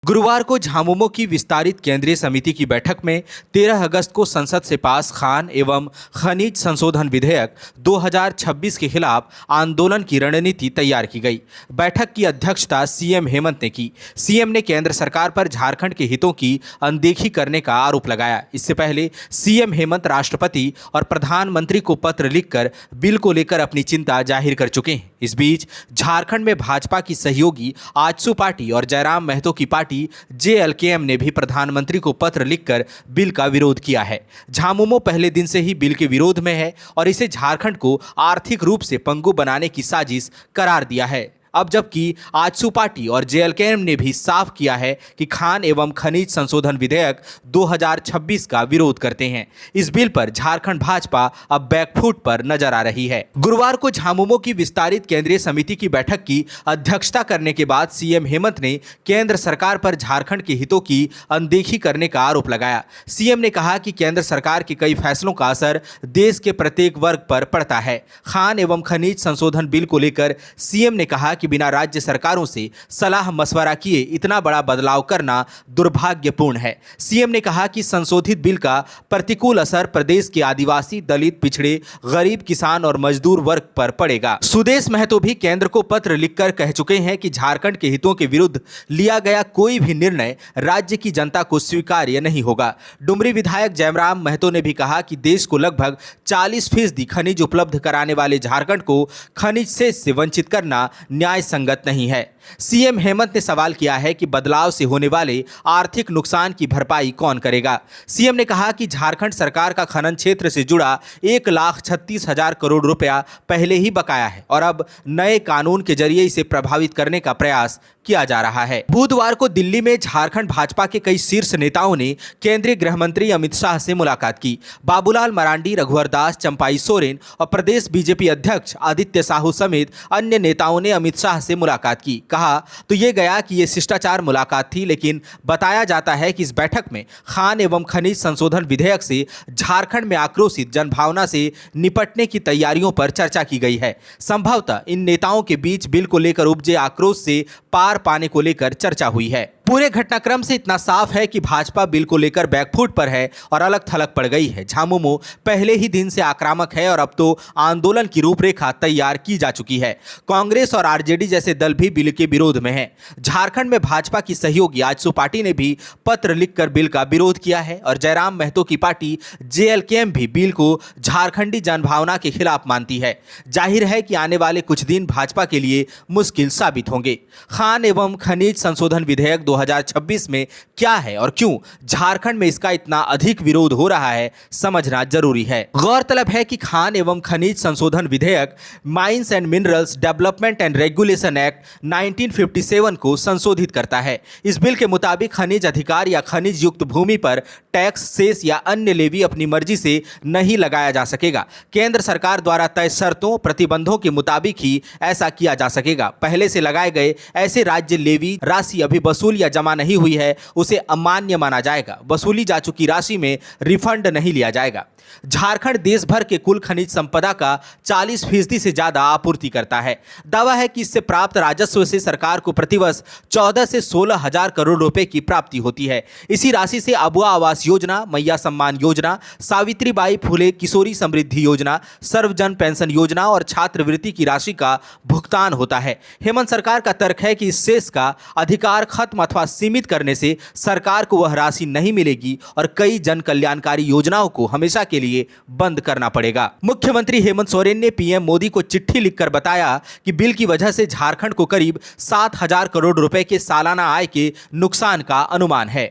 गुरुवार को झामुमो की विस्तारित केंद्रीय समिति की बैठक में 13 अगस्त को संसद से पास खान एवं खनिज संशोधन विधेयक 2026 के खिलाफ आंदोलन की रणनीति तैयार की गई। बैठक की अध्यक्षता सीएम हेमंत ने की। सीएम ने केंद्र सरकार पर झारखंड के हितों की अनदेखी करने का आरोप लगाया। इससे पहले सीएम हेमंत राष्ट्रपति और प्रधानमंत्री को पत्र लिखकर बिल को लेकर अपनी चिंता जाहिर कर चुके हैं। इस बीच झारखंड में भाजपा की सहयोगी आजसू पार्टी और जयराम महतो की पार्टी जेएलकेएम ने भी प्रधानमंत्री को पत्र लिखकर बिल का विरोध किया है। झामुमो पहले दिन से ही बिल के विरोध में है और इसे झारखंड को आर्थिक रूप से पंगु बनाने की साजिश करार दिया है। अब जबकि आजसू पार्टी और जेएलकेएम ने भी साफ किया है कि खान एवं खनिज संशोधन विधेयक 2026 का विरोध करते हैं। इस बिल पर झारखंड भाजपा अब बैकफुट पर नजर आ रही है। गुरुवार को झामुमो की विस्तारित केंद्रीय समिति की बैठक की अध्यक्षता करने के बाद सीएम हेमंत ने केंद्र सरकार पर झारखंड के हितों की अनदेखी करने का आरोप लगाया। सीएम ने कहा कि केंद्र सरकार के कई फैसलों का असर देश के प्रत्येक वर्ग पर पड़ता है। खान एवं खनिज संशोधन बिल को लेकर सीएम ने कहा कि बिना राज्य सरकारों से सलाह मशवरा किए इतना बड़ा बदलाव करना दुर्भाग्यपूर्ण है। सीएम ने कहा कि संशोधित बिल का प्रतिकूल असर प्रदेश के आदिवासी, दलित, पिछड़े, गरीब, किसान और मजदूर वर्ग पर पड़ेगा। सुदेश महतो भी केंद्र को पत्र लिखकर कह चुके हैं कि झारखंड के हितों के विरुद्ध लिया गया कोई भी निर्णय राज्य की जनता को स्वीकार्य नहीं होगा। डुमरी विधायक जयराम महतो ने भी कहा कि देश को लगभग 40% खनिज उपलब्ध कराने वाले झारखंड को खनिज सेच से वंचित करना न्याय संगत नहीं है। सीएम हेमंत ने सवाल किया है कि बदलाव से होने वाले आर्थिक नुकसान की भरपाई कौन करेगा। सीएम ने कहा कि झारखंड सरकार का खनन क्षेत्र से जुड़ा 1,36,000 करोड़ रुपया पहले ही बकाया है और अब नए कानून के जरिए इसे प्रभावित करने का प्रयास किया जा रहा है। बुधवार को दिल्ली में झारखंड भाजपा के कई शीर्ष नेताओं ने केंद्रीय गृह मंत्री अमित शाह से मुलाकात की। बाबूलाल मरांडी, रघुवर दास, चंपाई सोरेन और प्रदेश बीजेपी अध्यक्ष आदित्य साहू समेत अन्य नेताओं ने अमित शाह से मुलाकात की। कहा तो ये गया कि ये शिष्टाचार मुलाकात थी, लेकिन बताया जाता है कि इस बैठक में खान एवं खनिज संशोधन विधेयक से झारखंड में आक्रोशित जनभावना से निपटने की तैयारियों पर चर्चा की गई है। संभवतः इन नेताओं के बीच बिल को लेकर उपजे आक्रोश से पार पाने को लेकर चर्चा हुई है। पूरे घटनाक्रम से इतना साफ है कि भाजपा बिल को लेकर बैकफुट पर है और अलग थलग पड़ गई है। झामुमो पहले ही दिन से आक्रामक है और अब तो आंदोलन की रूपरेखा तैयार की जा चुकी है। कांग्रेस और आरजेडी जैसे दल भी बिल के विरोध में हैं। झारखंड में भाजपा की सहयोगी आजसू पार्टी ने भी पत्र लिखकर बिल का विरोध किया है और जयराम महतो की पार्टी जेएलकेएम भी बिल को झारखंडी जनभावना के खिलाफ मानती है। जाहिर है कि आने वाले कुछ दिन भाजपा के लिए मुश्किल साबित होंगे। खान एवं खनिज संशोधन विधेयक 2026 में क्या है और क्यों झारखंड में इसका इतना अधिक विरोध हो रहा है, समझना जरूरी है। गौरतलब है कि खान एवं खनिज संशोधन विधेयक mines and minerals development and regulation act 1957 को संशोधित करता है। इस बिल के मुताबिक खनिज अधिकार या खनिज युक्त भूमि पर टैक्स, सेस या अन्य लेवी अपनी मर्जी से नहीं लगाया जा सकेगा। केंद्र सरकार द्वारा तय शर्तों, प्रतिबंधों के मुताबिक ही ऐसा किया जा सकेगा। पहले से लगाए गए ऐसे राज्य लेवी राशि अभी वसूल या जमा नहीं हुई है, उसे अमान्य माना जाएगा। वसूली जा चुकी राशि में रिफंड नहीं लिया जाएगा। झारखंड देश भर के कुल खनिज संपदा का 40% से ज्यादा आपूर्ति करता है। दावा है कि इससे प्राप्त राजस्व से सरकार को प्रतिवर्ष 14 से 16 हजार करोड़ रुपए की प्राप्ति होती है। इसी राशि से अबुआ आवास योजना, मैया सम्मान योजना, सावित्रीबाई फुले किशोरी समृद्धि योजना, सर्वजन पेंशन योजना और छात्रवृत्ति की राशि का भुगतान होता है। हेमंत सरकार का तर्क है कि इस शेष का अधिकार खत्म अथवा सीमित करने से सरकार को वह राशि नहीं मिलेगी और कई जन कल्याणकारी योजनाओं को हमेशा के लिए बंद करना पड़ेगा। मुख्यमंत्री हेमंत सोरेन ने पीएम मोदी को चिट्ठी लिखकर बताया कि बिल की वजह से झारखंड को करीब 7,000 करोड़ रुपए के सालाना आय के नुकसान का अनुमान है।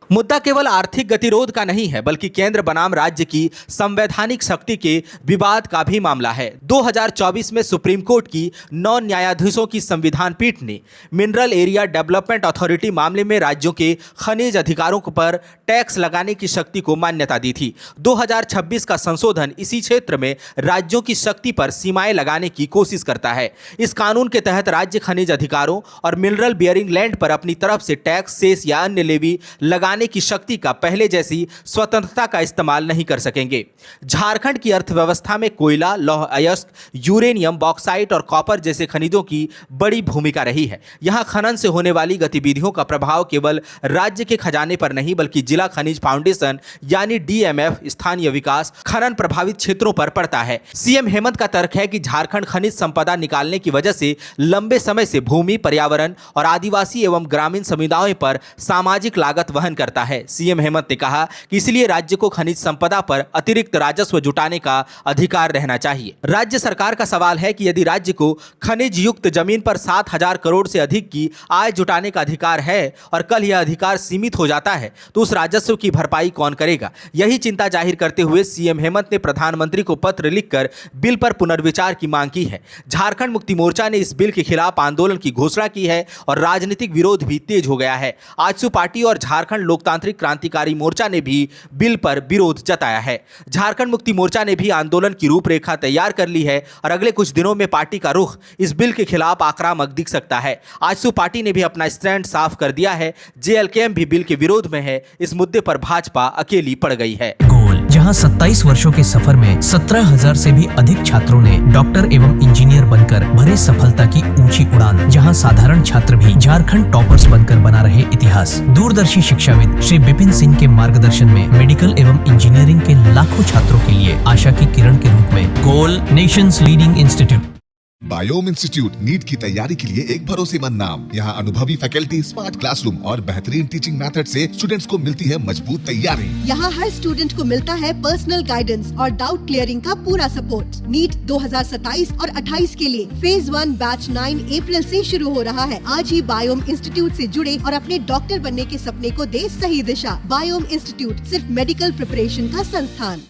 मुद्दा केवल आर्थिक गतिरोध का नहीं है, बल्कि केंद्र बनाम राज्य की संवैधानिक शक्ति के विवाद का भी मामला है। 2024 में सुप्रीम कोर्ट की 9 न्यायाधीशों की संविधान पीठ ने मिनरल एरिया डेवलपमेंट अथॉरिटी मामले में राज्यों के खनिज अधिकारों पर टैक्स लगाने की शक्ति को मान्यता दी थी। 2026 का संशोधन इसी क्षेत्र में राज्यों की शक्ति पर सीमाएं लगाने की कोशिश करता है। इस कानून के तहत राज्य खनिज अधिकारों और मिनरल बियरिंग लैंड पर अपनी तरफ से टैक्स, सेस या अन्य लेवी लगाने बनाने की शक्ति का पहले जैसी स्वतंत्रता का इस्तेमाल नहीं कर सकेंगे। झारखंड की अर्थव्यवस्था में कोयला, लौह अयस्क, यूरेनियम, बॉक्साइट और कॉपर जैसे खनिजों की बड़ी भूमिका रही है। यहां खनन से होने वाली गतिविधियों का प्रभाव केवल राज्य के खजाने पर नहीं बल्कि जिला खनिज फाउंडेशन यानी डीएमएफ, स्थानीय विकास, खनन प्रभावित क्षेत्रों पर पड़ता है। सीएम हेमंत का तर्क है कि झारखंड खनिज संपदा निकालने की वजह से लंबे समय से भूमि, पर्यावरण और आदिवासी एवं ग्रामीण समुदायों पर सामाजिक लागत वहन करता है। सीएम हेमंत ने कहा कि इसलिए राज्य को खनिज संपदा पर अतिरिक्त राजस्व जुटाने का अधिकार रहना चाहिए। राज्य सरकार का सवाल है कि यदि राज्य को खनिज युक्त जमीन पर 7,000 करोड़ से अधिक की आय जुटाने का अधिकार है और कल यह अधिकार सीमित हो जाता है तो उस राजस्व की भरपाई कौन करेगा? यही चिंता जाहिर करते हुए सीएम हेमंत ने प्रधानमंत्री को पत्र लिखकर बिल पर पुनर्विचार की मांग की है। झारखंड मुक्ति मोर्चा ने इस बिल के खिलाफ आंदोलन की घोषणा की है और राजनीतिक विरोध भी तेज हो गया है। आजसू पार्टी और झारखंड लोकतांत्रिक क्रांतिकारी मोर्चा ने भी बिल पर विरोध जताया है। झारखंड मुक्ति मोर्चा ने भी आंदोलन की रूपरेखा तैयार कर ली है और अगले कुछ दिनों में पार्टी का रुख इस बिल के खिलाफ आक्रामक दिख सकता है। आजसू पार्टी ने भी अपना स्टैंड साफ कर दिया है। जेएलकेएम भी बिल के विरोध में है। इस मुद्दे पर भाजपा अकेली पड़ गई है। गोल, जहां 27 वर्षों के सफर में 17,000 से भी अधिक छात्रों ने डॉक्टर एवं इंजीनियर बनकर भरे सफलता की ऊंची उड़ान, जहां साधारण छात्र भी झारखंड टॉपर्स बनकर बना रहे इतिहास। दूरदर्शी शिक्षाविद श्री विपिन सिंह के मार्गदर्शन में मेडिकल एवं इंजीनियरिंग के लाखों छात्रों के लिए आशा की किरण के रूप में गोल, nations leading institute. Biome institute NEET की तैयारी के लिए एक भरोसेमंद नाम। यहाँ अनुभवी फैकल्टी, स्मार्ट क्लासरूम और बेहतरीन टीचिंग मेथड से स्टूडेंट्स को मिलती है मजबूत तैयारी। यहाँ हर स्टूडेंट को मिलता है पर्सनल गाइडेंस और डाउट क्लियरिंग का पूरा सपोर्ट। नीट 2027 और 28 के लिए फेज 1 बैच 9 अप्रैल से शुरू हो रहा है। आज ही बायोम इंस्टीट्यूट से जुड़े और अपने डॉक्टर बनने के सपने को दे सही दिशा। बायोम इंस्टीट्यूट सिर्फ मेडिकल प्रिपरेशन का संस्थान।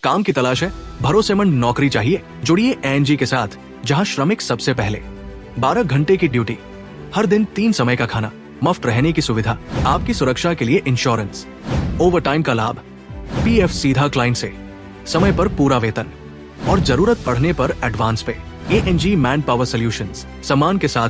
काम की तलाश है, भरोसेमंद नौकरी चाहिए? जुड़िए एएनजी के साथ, जहां श्रमिक सबसे पहले। 12 घंटे की ड्यूटी, हर दिन 3 समय का खाना, मुफ्त रहने की सुविधा, आपकी सुरक्षा के लिए इंश्योरेंस, ओवरटाइम का लाभ, पीएफ सीधा क्लाइंट से, समय पर पूरा वेतन और जरूरत पड़ने पर एडवांस पे। एएनजी मैन पावर सॉल्यूशंस, सम्मान के साथ